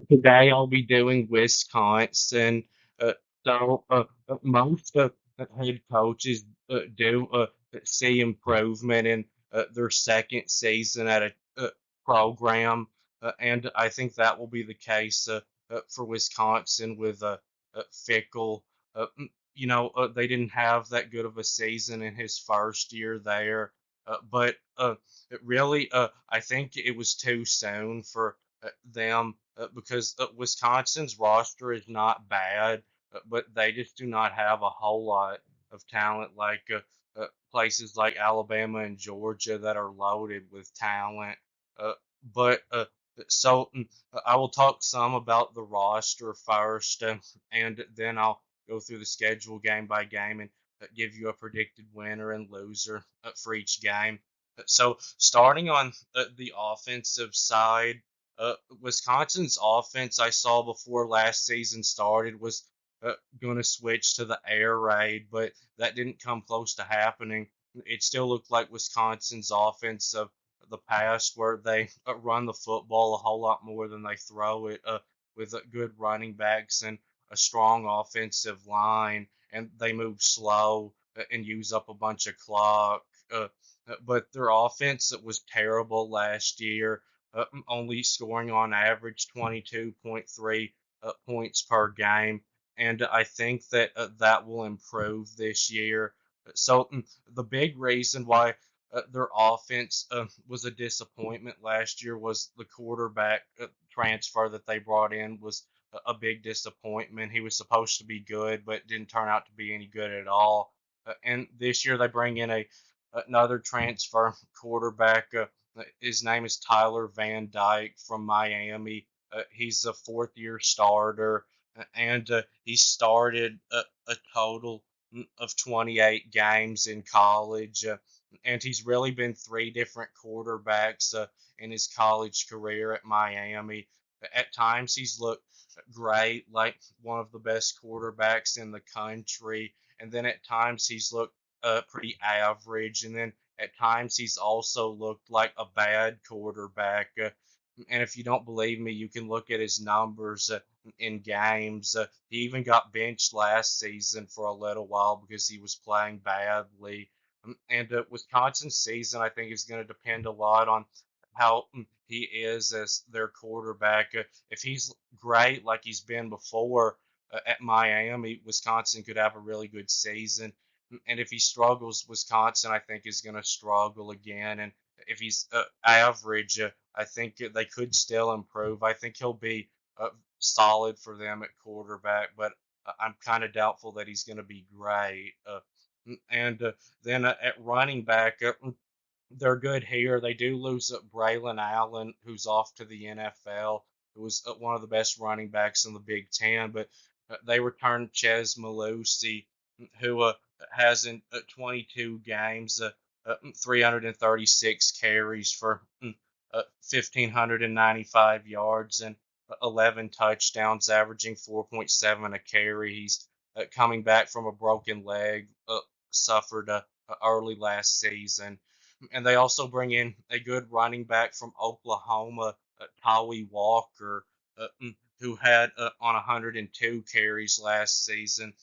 Today I'll be doing Wisconsin. Uh, most head coaches do see improvement in their second season at a program, and I think that will be the case for Wisconsin with Fickell. They didn't have that good of a season in his first year there, but I think it was too soon for them because Wisconsin's roster is not bad, but they just do not have a whole lot of talent like places like Alabama and Georgia that are loaded with talent. Uh, but so I will talk some about the roster first, and then I'll go through the schedule game by game and give you a predicted winner and loser for each game. So starting on the offensive side, Wisconsin's offense I saw before last season started was going to switch to the air raid, but that didn't come close to happening. It still looked like Wisconsin's offense of the past, where they run the football a whole lot more than they throw it, with good running backs and a strong offensive line, and they move slow and use up a bunch of clock. But their offense was terrible last year, only scoring on average 22.3 points per game. And I think that that will improve this year. So the big reason why their offense was a disappointment last year was the quarterback transfer that they brought in was a big disappointment. He was supposed to be good, but didn't turn out to be any good at all. And this year they bring in another transfer quarterback. His name is Tyler Van Dyke from Miami. He's a fourth year starter, and he started a total of 28 games in college. And he's really been three different quarterbacks in his college career at Miami. At times, he's looked great, like one of the best quarterbacks in the country. And then at times, he's looked pretty average. And then at times, he's also looked like a bad quarterback. And if you don't believe me, you can look at his numbers in games. He even got benched last season for a little while because he was playing badly. And Wisconsin's season, I think, is going to depend a lot on how he is as their quarterback. If he's great like he's been before at Miami, Wisconsin could have a really good season. And if he struggles, Wisconsin, I think, is going to struggle again. And if he's average, I think they could still improve. I think he'll be solid for them at quarterback, but I'm kind of doubtful that he's going to be great. And then at running back, they're good here. They do lose Braylon Allen, who's off to the NFL, who was one of the best running backs in the Big Ten. But they returned Ches Malusi, who has in 22 games, 336 carries for 1,595 yards and 11 touchdowns, averaging 4.7 a carry. He's coming back from a broken leg, suffered early last season. And they also bring in a good running back from Oklahoma, Tawi Walker, who had on 102 carries last season,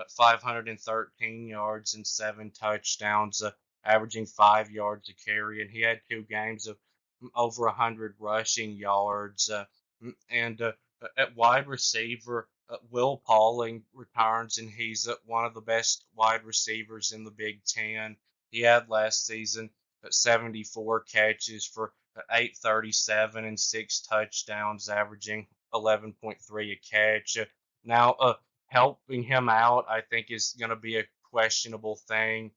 513 yards and seven touchdowns, averaging 5 yards a carry. And he had two games of over 100 rushing yards. And At wide receiver, Will Pauling returns, and he's one of the best wide receivers in the Big Ten. He had last season 74 catches for 837 and six touchdowns, averaging 11.3 a catch. Now, helping him out, I think, is going to be a questionable thing.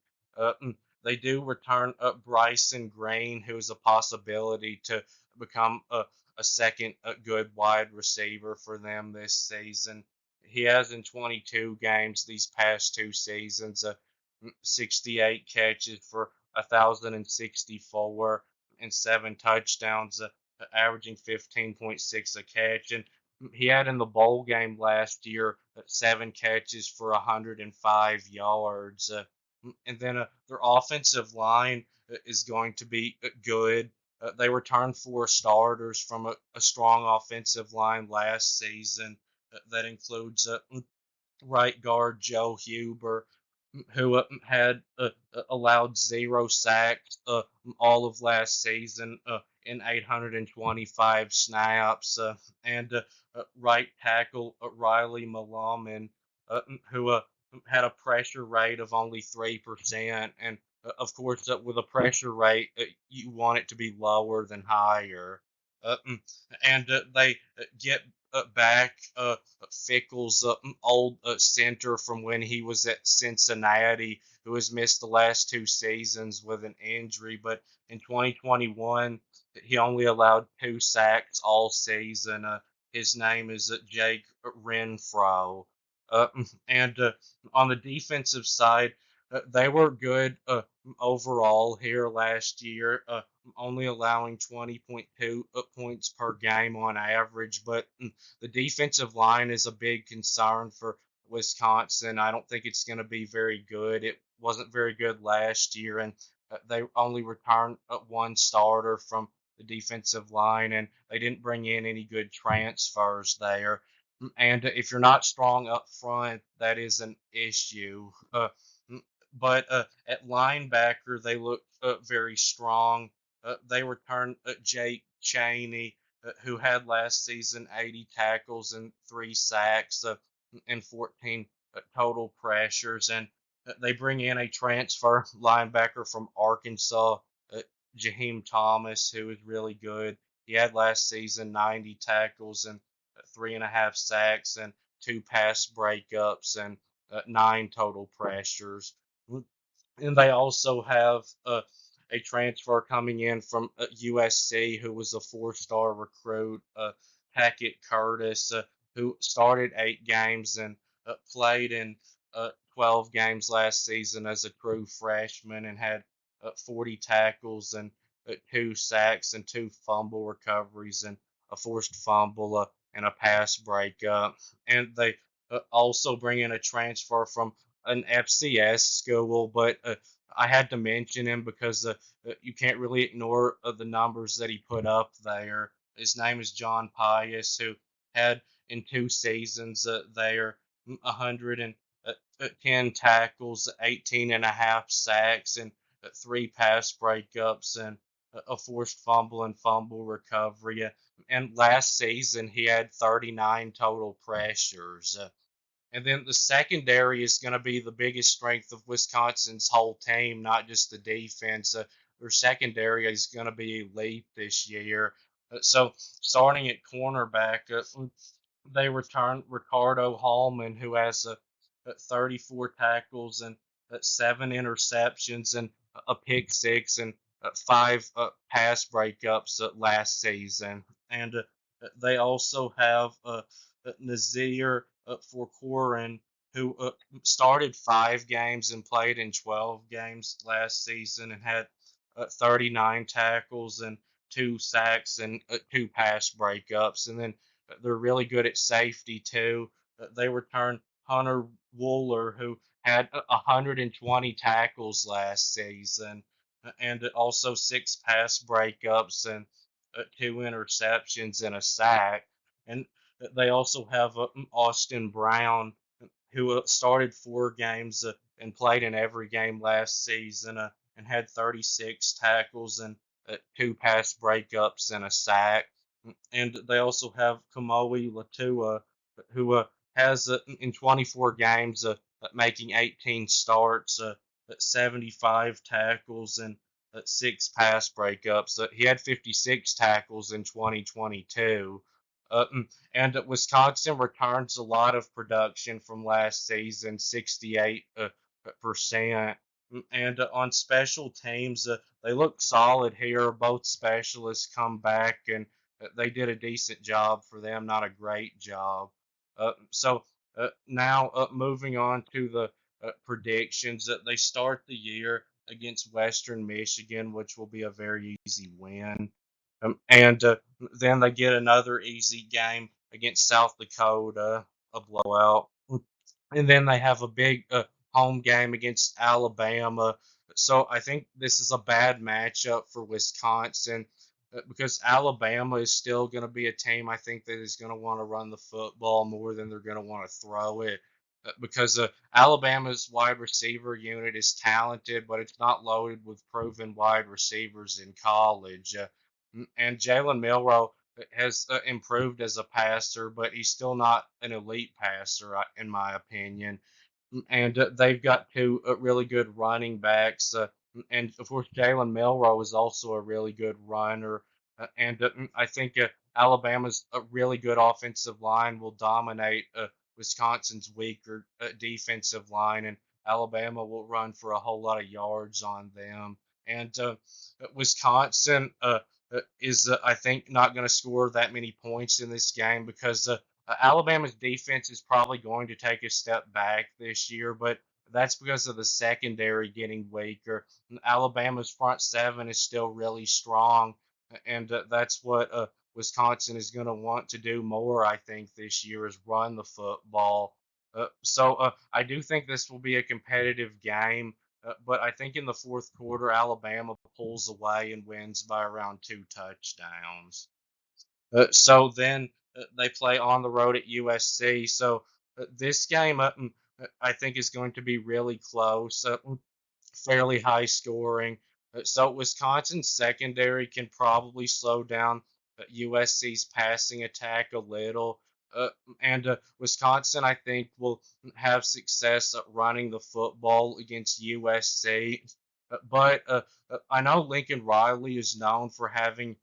They do return Bryson Green, who is a possibility to become a second good wide receiver for them this season. He has in 22 games these past two seasons 68 catches for 1,064 and seven touchdowns, averaging 15.6 a catch. And he had in the bowl game last year seven catches for 105 yards. And then their offensive line is going to be good. they returned four starters from a strong offensive line last season that includes right guard Joe Huber, who had allowed 0 sacks all of last season in 825 snaps, and right tackle Riley Malaman, who had a pressure rate of only 3%. And of course, with a pressure rate, you want it to be lower than higher. And they get back Fickell's old center from when he was at Cincinnati, who has missed the last two seasons with an injury. But in 2021, he only allowed 2 sacks all season. His name is Jake Renfro. Uh, and on the defensive side, they were good overall here last year, only allowing 20.2 points per game on average. But the defensive line is a big concern for Wisconsin. I don't think it's going to be very good. It wasn't very good last year, and they only returned one starter from the defensive line, and they didn't bring in any good transfers there. And if you're not strong up front, that is an issue. But at linebacker, they look very strong. They returned Jake Chaney, who had last season 80 tackles and 3 sacks and 14 total pressures. And they bring in a transfer linebacker from Arkansas, uh, Jaheim Thomas, who is really good. He had last season 90 tackles and 3.5 sacks and 2 pass breakups and 9 total pressures. And they also have a transfer coming in from USC who was a 4-star recruit, Hackett Curtis, who started 8 games and played in 12 games last season as a true freshman and had 40 tackles and 2 sacks and 2 fumble recoveries and a forced fumble and a pass breakup. And they also bring in a transfer from an FCS school, but I had to mention him because you can't really ignore the numbers that he put up there. His name is John Pius, who had in 2 seasons there 110 tackles, 18 and a half sacks, and 3 pass breakups, and a forced fumble and fumble recovery. And last season, he had 39 total pressures. And then the secondary is going to be the biggest strength of Wisconsin's whole team, not just the defense. Their secondary is going to be elite this year. So starting at cornerback, they returned Ricardo Hallman, who has 34 tackles and 7 interceptions and a pick six and 5 pass breakups last season. And they also have Nazir Forcorin, who started 5 games and played in 12 games last season and had 39 tackles and 2 sacks and 2 pass breakups. And then they're really good at safety too. They returned Hunter Wooler, who had 120 tackles last season and also 6 pass breakups and 2 interceptions and a sack. And they also have Austin Brown, who started 4 games and played in every game last season and had 36 tackles and 2 pass breakups and a sack. And they also have Kamoe Latua, who has in 24 games making 18 starts, 75 tackles, and 6 pass breakups. He had 56 tackles in 2022. Uh, and Wisconsin returns a lot of production from last season, 68%. And on special teams, they look solid here. Both specialists come back and they did a decent job for them, not a great job. So now moving on to the predictions, that they start the year against Western Michigan, which will be a very easy win. And then they get another easy game against South Dakota, a blowout. And then they have a big home game against Alabama. So I think this is a bad matchup for Wisconsin. because Alabama is still going to be a team I think that is going to want to run the football more than they're going to want to throw it. Because Alabama's wide receiver unit is talented, but it's not loaded with proven wide receivers in college. And Jalen Milroe has improved as a passer, but he's still not an elite passer, in my opinion. And they've got two really good running backs. And of course, Jalen Milroe is also a really good runner. And I think Alabama's a really good offensive line will dominate Wisconsin's weaker defensive line, and Alabama will run for a whole lot of yards on them. And Wisconsin is, I think, not going to score that many points in this game because Alabama's defense is probably going to take a step back this year, but that's because of the secondary getting weaker. Alabama's front seven is still really strong, and that's what Wisconsin is going to want to do more, I think, this year is run the football. So I do think this will be a competitive game, but I think in the fourth quarter, Alabama pulls away and wins by around 2 touchdowns. So then they play on the road at USC. So this game, I think, is going to be really close. Fairly high scoring. So Wisconsin's secondary can probably slow down USC's passing attack a little. Uh, and Wisconsin, I think, will have success at running the football against USC. But I know Lincoln Riley is known for having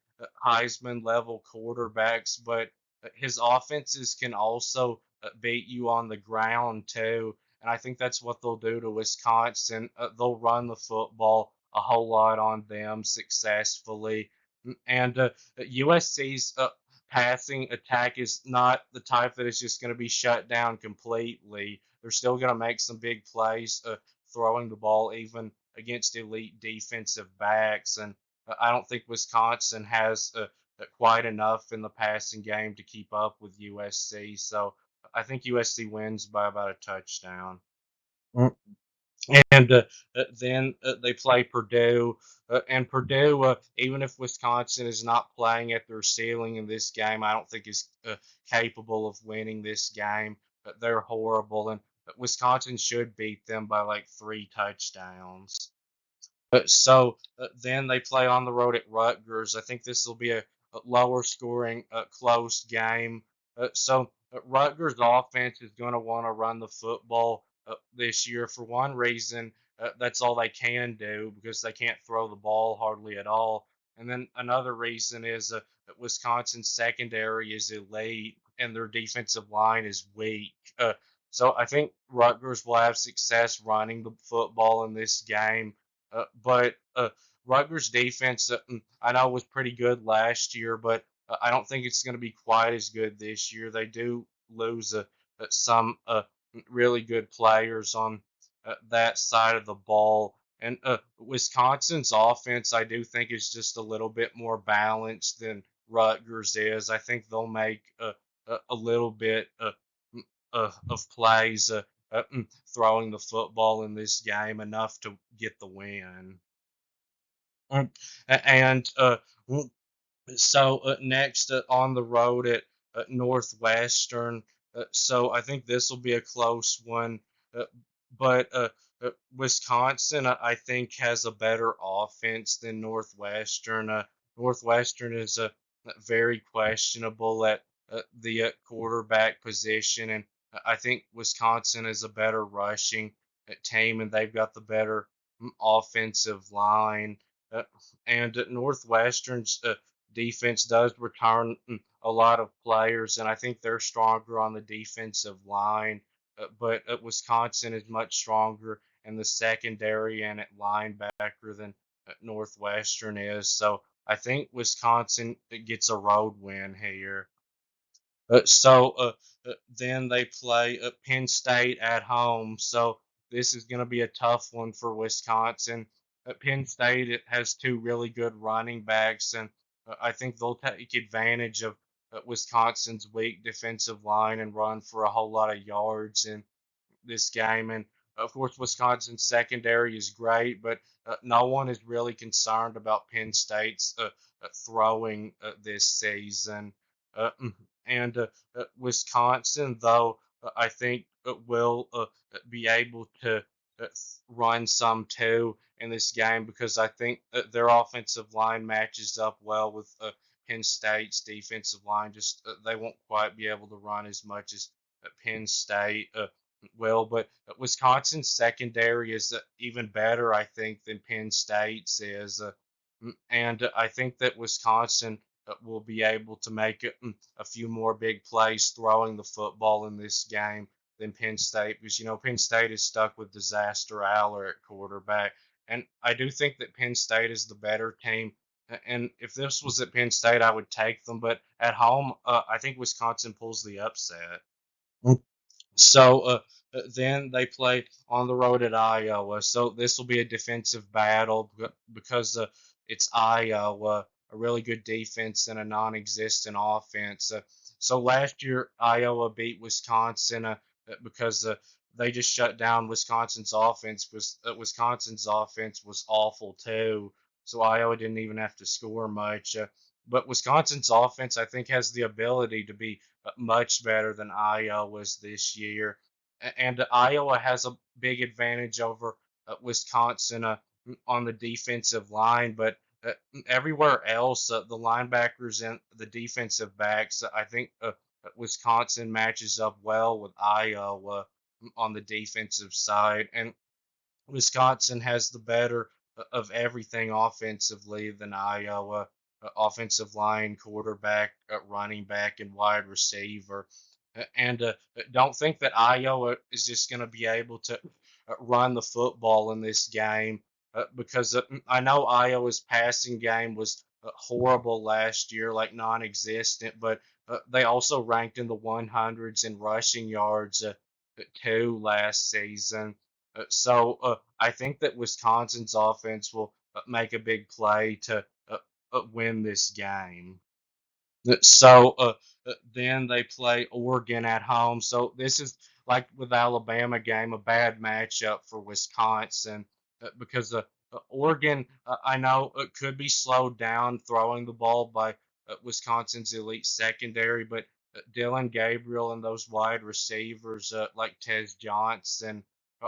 Heisman level quarterbacks, but his offenses can also beat you on the ground too. And I think that's what they'll do to Wisconsin. They'll run the football a whole lot on them successfully. And USC's passing attack is not the type that is just going to be shut down completely. They're still going to make some big plays throwing the ball, even against elite defensive backs. And I don't think Wisconsin has quite enough in the passing game to keep up with USC. So I think USC wins by about a touchdown. Mm. And then they play Purdue, and Purdue, even if Wisconsin is not playing at their ceiling in this game, I don't think is capable of winning this game. They're horrible, and Wisconsin should beat them by like 3 touchdowns. So then they play on the road at Rutgers. I think this will be a lower scoring, close game. So Rutgers offense is going to want to run the football this year for one reason. That's all they can do because they can't throw the ball hardly at all. And then another reason is that Wisconsin's secondary is elite and their defensive line is weak. So I think Rutgers will have success running the football in this game. But Rutgers defense, I know was pretty good last year, but I don't think it's going to be quite as good this year. They do lose some really good players on that side of the ball. And Wisconsin's offense, I do think, is just a little bit more balanced than Rutgers is. I think they'll make a little bit of plays throwing the football in this game enough to get the win. Mm, And next on the road at Northwestern. So I think this will be a close one. Uh, but Wisconsin, I think, has a better offense than Northwestern. Northwestern is very questionable at the quarterback position, and I think Wisconsin is a better rushing team, and they've got the better offensive line. Uh, and Northwestern's defense does return a lot of players, and I think they're stronger on the defensive line. But Wisconsin is much stronger in the secondary and at linebacker than Northwestern is. So I think Wisconsin gets a road win here. Then they play Penn State at home. So this is going to be a tough one for Wisconsin. Penn State it has two really good running backs, and I think they'll take advantage of Wisconsin's weak defensive line and run for a whole lot of yards in this game. And Of course, Wisconsin's secondary is great, but no one is really concerned about Penn State's throwing this season. And Wisconsin, though, I think will be able to run some too in this game because I think their offensive line matches up well with Penn State's defensive line. Just they won't quite be able to run as much as Penn State will, but Wisconsin's secondary is even better, I think, than Penn State's is. And I think that Wisconsin will be able to make a few more big plays throwing the football in this game than Penn State because, Penn State is stuck with Disaster Aller at quarterback. And I do think that Penn State is the better team. And if this was at Penn State, I would take them. But at home, I think Wisconsin pulls the upset. So then they play on the road at Iowa. So this will be a defensive battle because it's Iowa, a really good defense and a non-existent offense. So last year Iowa beat Wisconsin because they just shut down Wisconsin's offense. Because Wisconsin's offense was awful too. So Iowa didn't even have to score much. But Wisconsin's offense, I think, has the ability to be much better than Iowa's this year. And Iowa has a big advantage over Wisconsin on the defensive line, but everywhere else, the linebackers and the defensive backs, I think Wisconsin matches up well with Iowa on the defensive side. And Wisconsin has the better of everything offensively than Iowa. Offensive line, quarterback, running back, and wide receiver. And don't think that Iowa is just going to be able to run the football in this game because I know Iowa's passing game was horrible last year, like non-existent, but they also ranked in the 100s in rushing yards too last season. So I think that Wisconsin's offense will make a big play to win this game. So then they play Oregon at home. So this is like with Alabama game, a bad matchup for Wisconsin because Oregon, I know it could be slowed down throwing the ball by Wisconsin's elite secondary, but Dylan Gabriel and those wide receivers like Tez Johnson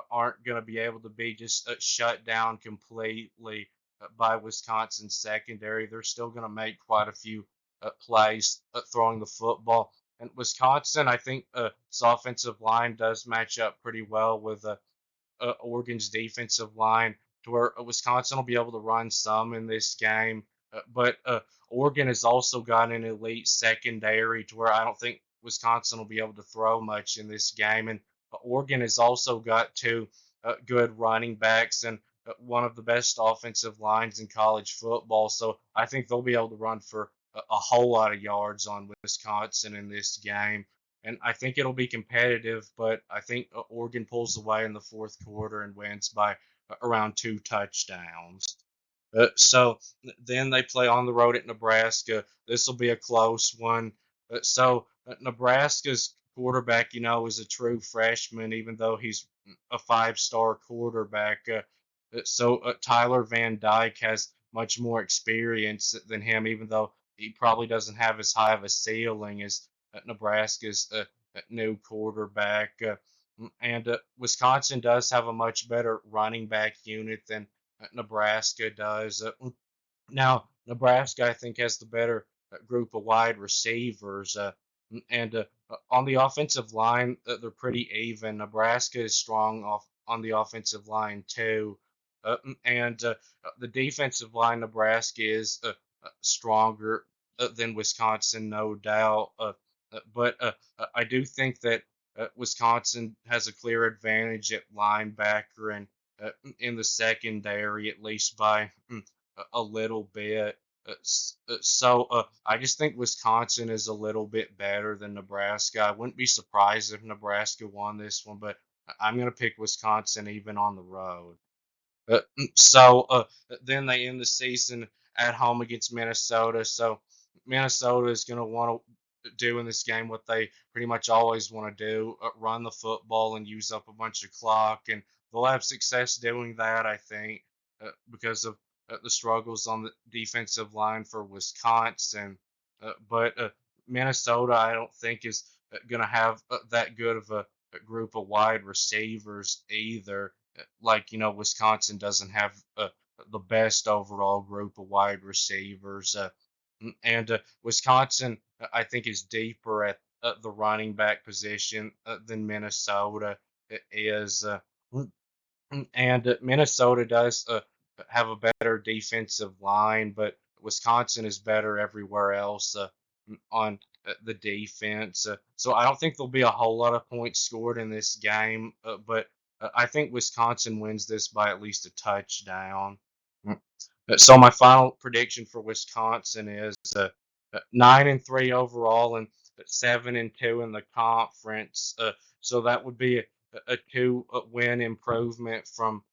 aren't going to be able to be just shut down completely by Wisconsin secondary. They're still going to make quite a few plays throwing the football. And Wisconsin, I think its offensive line does match up pretty well with Oregon's defensive line, to where Wisconsin will be able to run some in this game. But Oregon has also got an elite secondary, to where I don't think Wisconsin will be able to throw much in this game. And Oregon has also got two good running backs and one of the best offensive lines in college football. So I think they'll be able to run for a whole lot of yards on Wisconsin in this game. And I think it'll be competitive, but I think Oregon pulls away in the fourth quarter and wins by around 2 touchdowns. So then they play on the road at Nebraska. This will be a close one. So Nebraska's quarterback, is a true freshman, even though he's a five-star quarterback. So Tyler Van Dyke has much more experience than him, even though he probably doesn't have as high of a ceiling as Nebraska's new quarterback. And Wisconsin does have a much better running back unit than Nebraska does. Now, Nebraska, I think, has the better group of wide receivers. And on the offensive line, they're pretty even. Nebraska is strong on the offensive line, too. And the defensive line, Nebraska is stronger than Wisconsin, no doubt. But I do think that Wisconsin has a clear advantage at linebacker and in the secondary, at least by a little bit. So I just think Wisconsin is a little bit better than Nebraska. I wouldn't be surprised if Nebraska won this one, but I'm going to pick Wisconsin even on the road. So then they end the season at home against Minnesota. So Minnesota is going to want do in this game what they pretty much always want to do, run the football and use up a bunch of clock, and they'll have success doing that, I think, because of the struggles on the defensive line for Wisconsin. But Minnesota, I don't think is going to have that good of a group of wide receivers either. Like, Wisconsin doesn't have the best overall group of wide receivers. And Wisconsin, I think, is deeper at the running back position than Minnesota is. And Minnesota does have a better defensive line, but Wisconsin is better everywhere else on the defense. So I don't think there'll be a whole lot of points scored in this game, but I think Wisconsin wins this by at least a touchdown. Mm. So my final prediction for Wisconsin is 9-3 overall and 7-2 in the conference. So that would be a two-win improvement from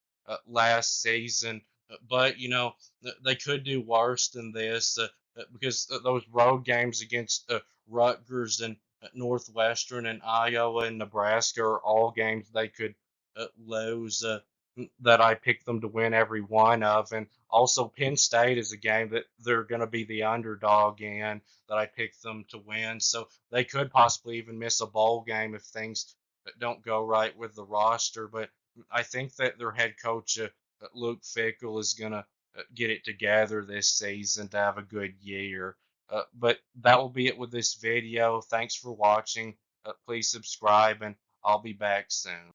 last season. But they could do worse than this because those road games against Rutgers and Northwestern and Iowa and Nebraska are all games they could lose. That I picked them to win every one of, and also Penn State is a game that they're going to be the underdog in that I picked them to win. So they could possibly even miss a bowl game if things don't go right with the roster. But I think that their head coach, Luke Fickell, is going to get it together this season to have a good year. But that will be it with this video. Thanks for watching. Please subscribe, and I'll be back soon.